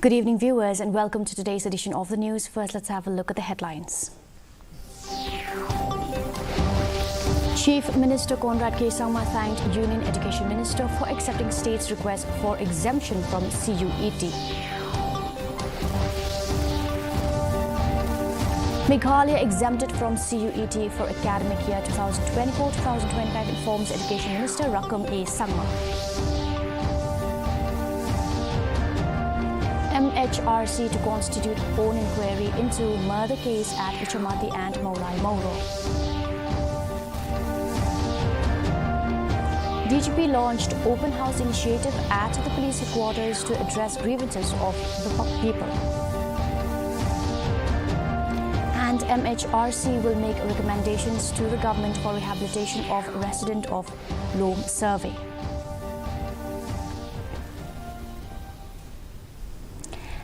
Good evening, viewers, and welcome to today's edition of the news. First, let's have a look at the headlines. Chief Minister Conrad K. Sangma thanked Union Education Minister for accepting state's request for exemption from CUET. Meghalaya exempted from CUET for academic year 2024-2025, informs Education Minister Rakam A. Sangma. MHRC to constitute own inquiry into murder case at Ichamati and Maulai Mauro. DGP launched open house initiative at the police headquarters to address grievances of the people. And MHRC will make recommendations to the government for rehabilitation of resident of Lom survey.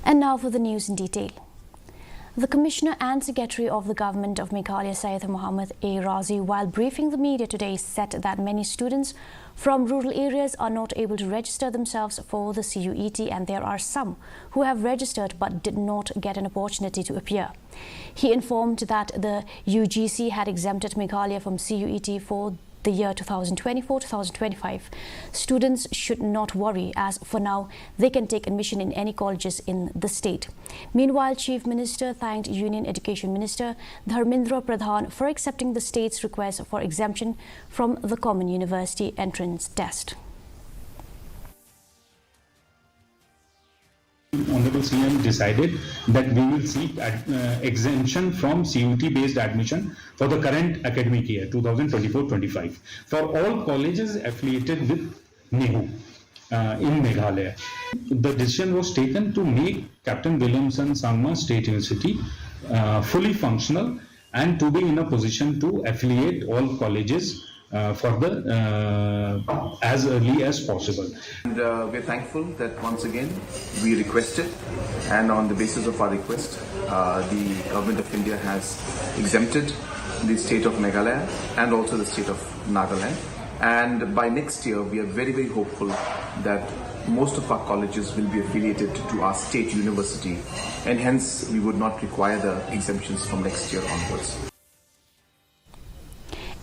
And now for the news in detail. The Commissioner and Secretary of the Government of Meghalaya, Syed Mohammed A. Razi, while briefing the media today, said that many students from rural areas are not able to register themselves for the CUET, and there are some who have registered but did not get an opportunity to appear. He informed that the UGC had exempted Meghalaya from CUET for the year 2024-2025. Students should not worry, as for now they can take admission in any colleges in the state. Meanwhile, Chief Minister thanked Union Education Minister Dharmendra Pradhan for accepting the state's request for exemption from the Common University Entrance Test. Honorable CM decided that we will seek exemption from CUET-based admission for the current academic year 2024-25 for all colleges affiliated with NEHU in Meghalaya. The decision was taken to make Captain Williamson Sangma State University fully functional and to be in a position to affiliate all colleges for the as early as possible. And we're thankful that once again we requested, and on the basis of our request, the Government of India has exempted the state of Meghalaya and also the state of Nagaland. And by next year, we are very, very hopeful that most of our colleges will be affiliated to our state university, and hence we would not require the exemptions from next year onwards.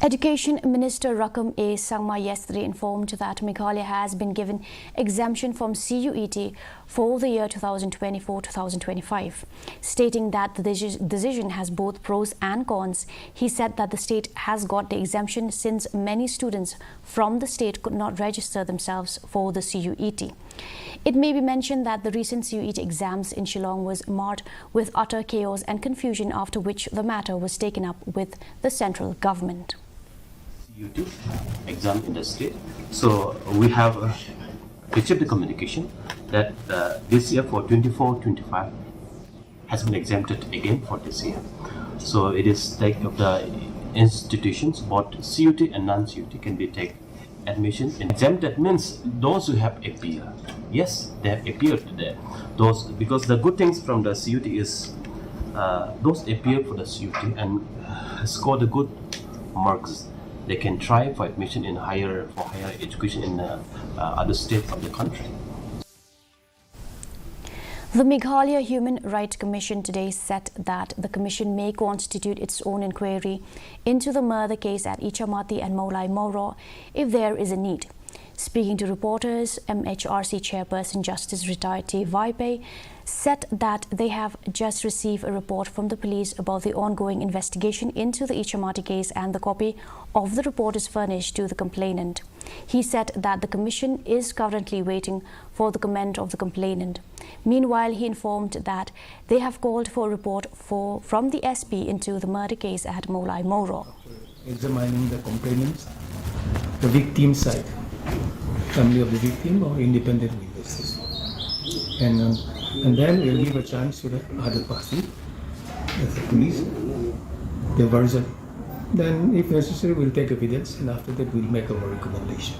Education Minister Rakam A. Sangma yesterday informed that Meghalaya has been given exemption from CUET for the year 2024-2025. Stating that the decision has both pros and cons, he said that the state has got the exemption since many students from the state could not register themselves for the CUET. It may be mentioned that the recent CUET exams in Shillong was marred with utter chaos and confusion, after which the matter was taken up with the central government. CUET exam in the state. So we have received the communication that this year for 24-25 has been exempted again for this year. So it is like of the institutions, both CUET and non-CUET can be take admission. And exempted means those who have appeared. Yes, they have appeared there. Those, because the good things from the CUET is those appeared for the CUET and scored a good marks. They can try for admission in higher education in other states of the country. The Meghalaya Human Rights Commission today said that the commission may constitute its own inquiry into the murder case at Ichamati and Maulai Mauro if there is a need. Speaking to reporters, MHRC Chairperson Justice Retired T. Vaipe said that they have just received a report from the police about the ongoing investigation into the Ichamati case, and the copy of the report is furnished to the complainant. He said that the commission is currently waiting for the comment of the complainant. Meanwhile, he informed that they have called for a report from the SP into the murder case at Maulai Mauro. Examining the complainants, the victim side, family of the victim or independent witnesses. And then we'll give a chance to the other party, the police, the version. Then, if necessary, we'll take evidence, and after that, we'll make our recommendation.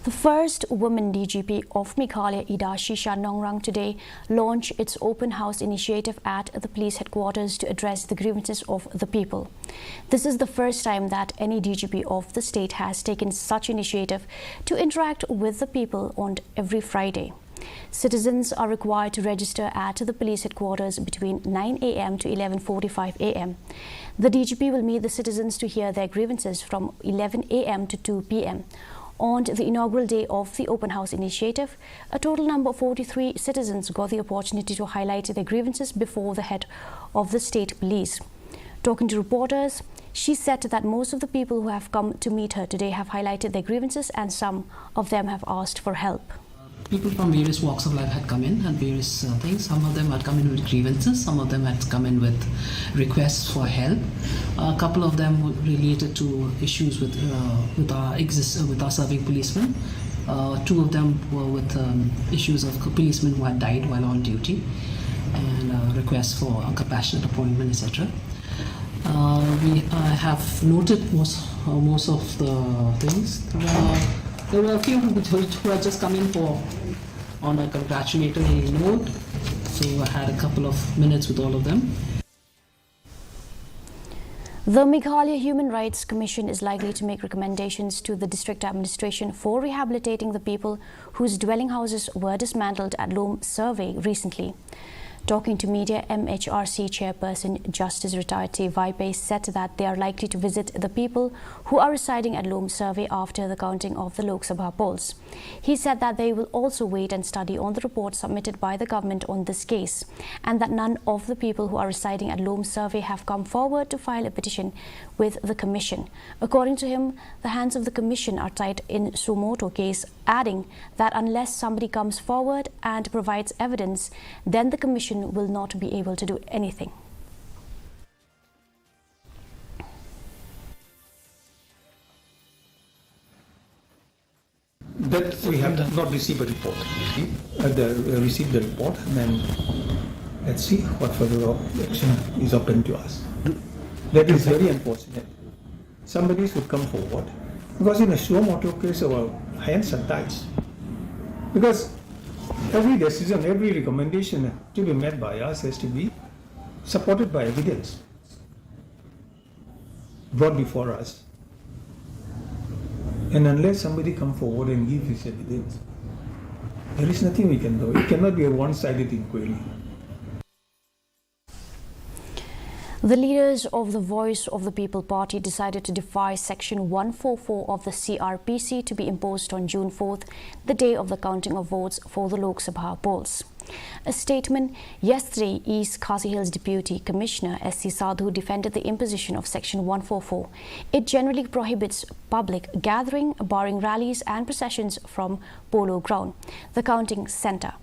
The first woman DGP of Meghalaya, Ida Shisha Nongrang, today launched its open house initiative at the police headquarters to address the grievances of the people. This is the first time that any DGP of the state has taken such initiative to interact with the people on every Friday. Citizens are required to register at the police headquarters between 9 a.m. to 11:45 a.m. The DGP will meet the citizens to hear their grievances from 11 a.m. to 2 p.m. On the inaugural day of the Open House initiative, a total number of 43 citizens got the opportunity to highlight their grievances before the head of the state police. Talking to reporters, she said that most of the people who have come to meet her today have highlighted their grievances and some of them have asked for help. People from various walks of life had come in and various things. Some of them had come in with grievances, some of them had come in with requests for help. A couple of them were related to issues with our serving policemen. Two of them were with issues of policemen who had died while on duty and requests for a compassionate appointment, etc. I have noted most of the things. There were a few who had just come in on a congratulatory note, so I had a couple of minutes with all of them. The Meghalaya Human Rights Commission is likely to make recommendations to the district administration for rehabilitating the people whose dwelling houses were dismantled at Loam Survey recently. Talking to media, MHRC chairperson Justice Retired T. Vaipe said that they are likely to visit the people who are residing at Loam Survey after the counting of the Lok Sabha polls. He said that they will also wait and study on the report submitted by the government on this case, and that none of the people who are residing at Loam Survey have come forward to file a petition with the commission. According to him, the hands of the commission are tied in Sumoto case, adding that unless somebody comes forward and provides evidence, then the commission will not be able to do anything. That we have not received a report. Received the report, and then let's see what further action is open to us. That is very unfortunate. Somebody should come forward, because in a Sumoto case our hands are tied. Because every decision, every recommendation to be made by us has to be supported by evidence brought before us. And unless somebody come forward and give his evidence, there is nothing we can do. It cannot be a one-sided inquiry. The leaders of the Voice of the People Party decided to defy Section 144 of the CRPC to be imposed on June 4th, the day of the counting of votes for the Lok Sabha polls. A statement yesterday, East Khasi Hills Deputy Commissioner S.C. Sadhu defended the imposition of Section 144. It generally prohibits public gathering, barring rallies and processions from Polo Ground, the counting centre.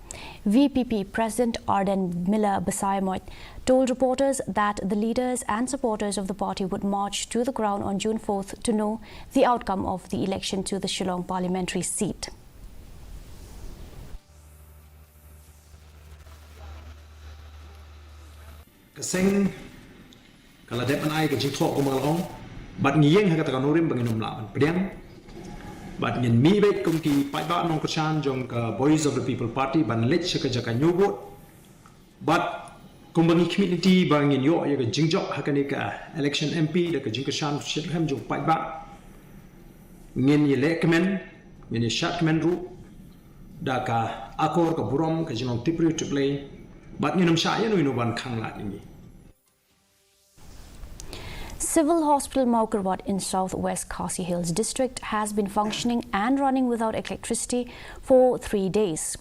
VPP President Arden Miller Basayamoit told reporters that the leaders and supporters of the party would march to the ground on June 4th to know the outcome of the election to the Shillong parliamentary seat. Kasing kaladep an ay ka jingso ko malong bat ngiyeng ha ka nurim banginom laban priang bat ngin mi bet kum ki pai ba nong kushan jong ka Voice of the People Party ban lech ka jaka nyugo bat kum bangi community bangin yo ya ka jingjok ha ka ni ka election MP da ka jingkashan shilham jong pai ba ngin ye lekmen ngin ye shatmen ru da ka akor ka burom ka jinong tipri to play but nginom sha ya no ban khang la ni. Civil Hospital Maukarwat in southwest Khasi Hills district has been functioning and running without electricity for 3 days.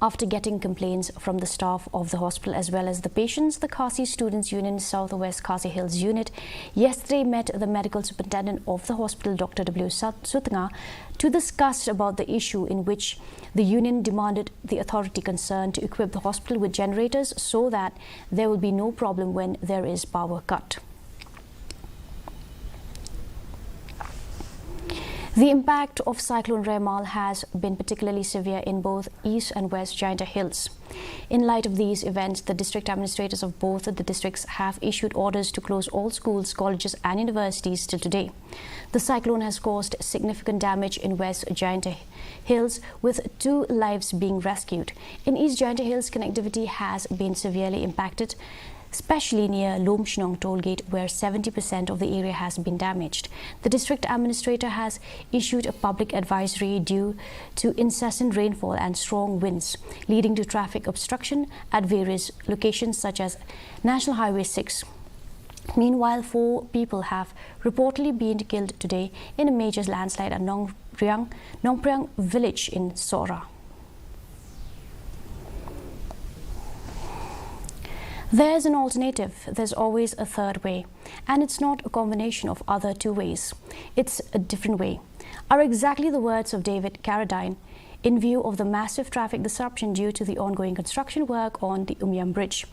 After getting complaints from the staff of the hospital as well as the patients, the Khasi Students Union Southwest Khasi Hills unit yesterday met the medical superintendent of the hospital, Dr. W. Sutanga, to discuss about the issue, in which the union demanded the authority concerned to equip the hospital with generators so that there will be no problem when there is power cut. The impact of Cyclone Remal has been particularly severe in both East and West Jaintia Hills. In light of these events, the district administrators of both the districts have issued orders to close all schools, colleges and universities till today. The cyclone has caused significant damage in West Jaintia Hills, with 2 lives being rescued. In East Jaintia Hills, connectivity has been severely impacted. especially near Lomshnong tollgate where 70% of the area has been damaged. The district administrator has issued a public advisory due to incessant rainfall and strong winds, leading to traffic obstruction at various locations such as National Highway 6. Meanwhile, 4 people have reportedly been killed today in a major landslide at Nongpriang village in Sora. There's an alternative, there's always a third way, and it's not a combination of other 2 ways. It's a different way, are exactly the words of David Carradine in view of the massive traffic disruption due to the ongoing construction work on the Umyam Bridge.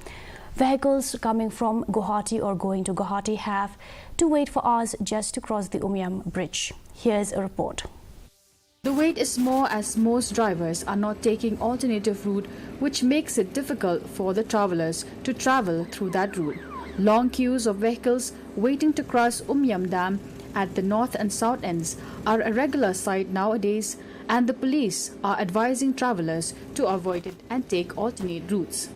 Vehicles coming from Guwahati or going to Guwahati have to wait for hours just to cross the Umyam Bridge. Here's a report. The wait is more as most drivers are not taking alternative route, which makes it difficult for the travellers to travel through that route. Long queues of vehicles waiting to cross Umyam Dam at the north and south ends are a regular sight nowadays, and the police are advising travellers to avoid it and take alternate routes.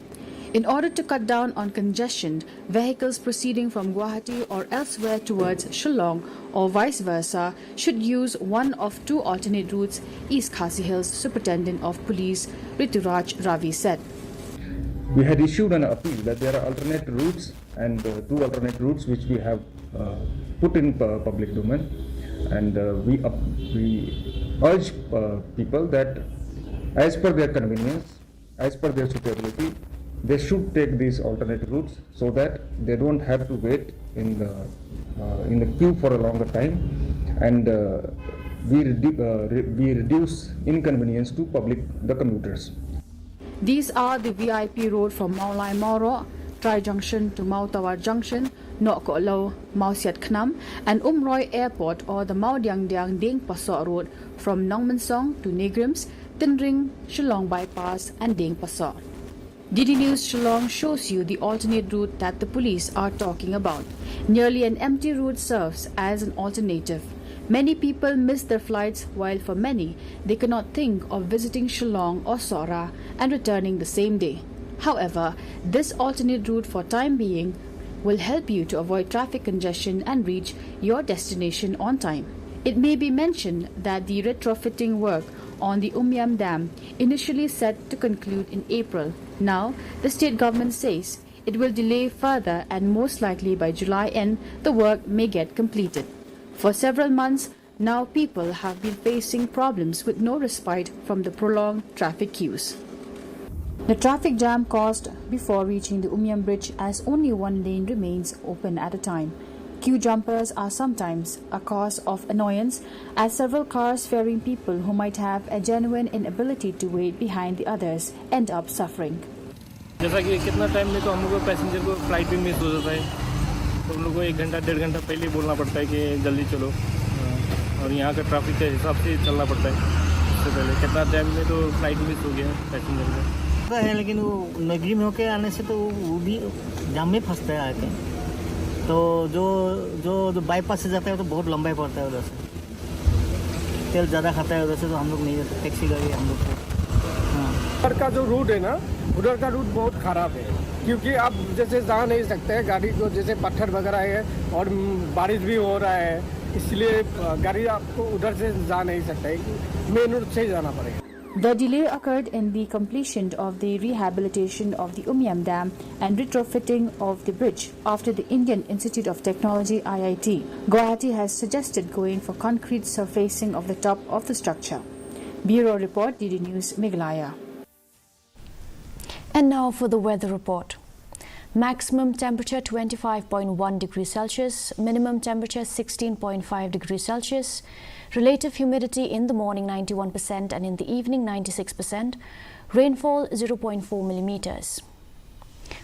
In order to cut down on congestion, vehicles proceeding from Guwahati or elsewhere towards Shillong or vice versa should use one of 2 alternate routes, East Khasi Hills Superintendent of Police Rituraj Ravi said. We had issued an appeal that there are alternate routes and 2 alternate routes which we have put in public domain, and we urge people that as per their convenience, as per their suitability, they should take these alternate routes so that they don't have to wait in the queue for a longer time, and we reduce inconvenience to the commuters. These are the VIP road from Maulai Mauro, Tri Junction to Mautawar Junction, Nok Lo, Mausiat Knam, and Umroi Airport or the Maudiang Diang Ding Pasok Road from Nongmansong to Negrims, Tinring, Shillong Bypass, and Ding Pasok. DD News Shillong shows you the alternate route that the police are talking about. Nearly an empty route serves as an alternative. Many people miss their flights, while for many, they cannot think of visiting Shillong or Sora and returning the same day. However, this alternate route for time being will help you to avoid traffic congestion and reach your destination on time. It may be mentioned that the retrofitting work on the Umyam Dam initially set to conclude in April. Now, the state government says it will delay further, and most likely by July end, the work may get completed. For several months now, people have been facing problems with no respite from the prolonged traffic queues. The traffic jam caused before reaching the Umyam Bridge, as only 1 lane remains open at a time. Queue jumpers are sometimes a cause of annoyance, as several cars ferrying people who might have a genuine inability to wait behind the others end up suffering. जैसा कि कितना time में तो हम लोग को passenger को flight भी मिस हो जाता है, तो हम लोग को 1 घंटा 1.5 घंटा पहले बोलना पड़ता है कि जल्दी चलो, और यहाँ का ट्रैफिक के हिसाब से चलना पड़ता है। इससे पहले कितना टाइम में तो फ्लाइट मिस हो गया पैसेंजर का है, लेकिन वो नगरी में होके आने से तो वो भी जाम में फंसता है आके, तो जो बाईपास से जाता है तो बहुत लंबा ही पड़ता है, उधर से तेल ज़्यादा खाता है, उधर से तो हम लोग नहीं जाते, टैक्सी गाड़ी हम लोग को। उधर का जो रूट है ना, उधर का रूट बहुत ख़राब है, क्योंकि आप जैसे जा नहीं सकते हैं गाड़ी को, जैसे पत्थर वगैरह है और बारिश भी हो रहा है, इसलिए गाड़ी आपको उधर से जा नहीं सकता है, मेन रूट से ही जाना पड़ेगा। The delay occurred in the completion of the rehabilitation of the Umyam Dam and retrofitting of the bridge after the Indian Institute of Technology IIT Guwahati has suggested going for concrete surfacing of the top of the structure. Bureau Report, DD News, Meghalaya. And now for the weather report. Maximum temperature 25.1 degrees Celsius, minimum temperature 16.5 degrees Celsius, relative humidity in the morning 91% and in the evening 96%, rainfall 0.4 millimeters.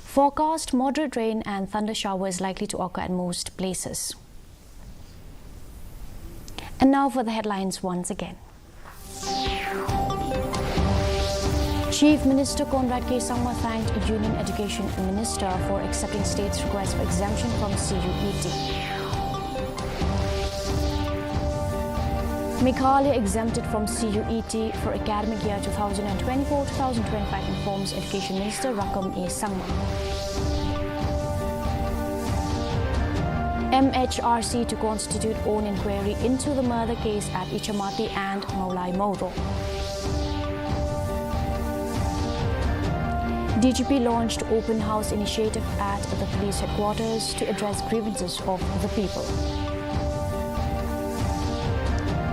Forecast moderate rain and thunder showers likely to occur at most places. And now for the headlines once again. Chief Minister Conrad K. Sangma thanked Union Education Minister for accepting state's request for exemption from CUET. Meghalaya exempted from CUET for academic year 2024-2025, informs Education Minister Rakam A. Sangma. MHRC to constitute own inquiry into the murder case at Ichamati and Maulai Moro. DGP launched open house initiative at the police headquarters to address grievances of the people.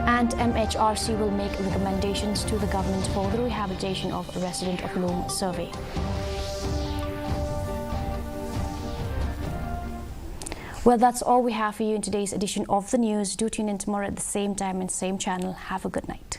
And MHRC will make recommendations to the government for the rehabilitation of a resident of Loom survey. Well, that's all we have for you in today's edition of the news. Do tune in tomorrow at the same time and same channel. Have a good night.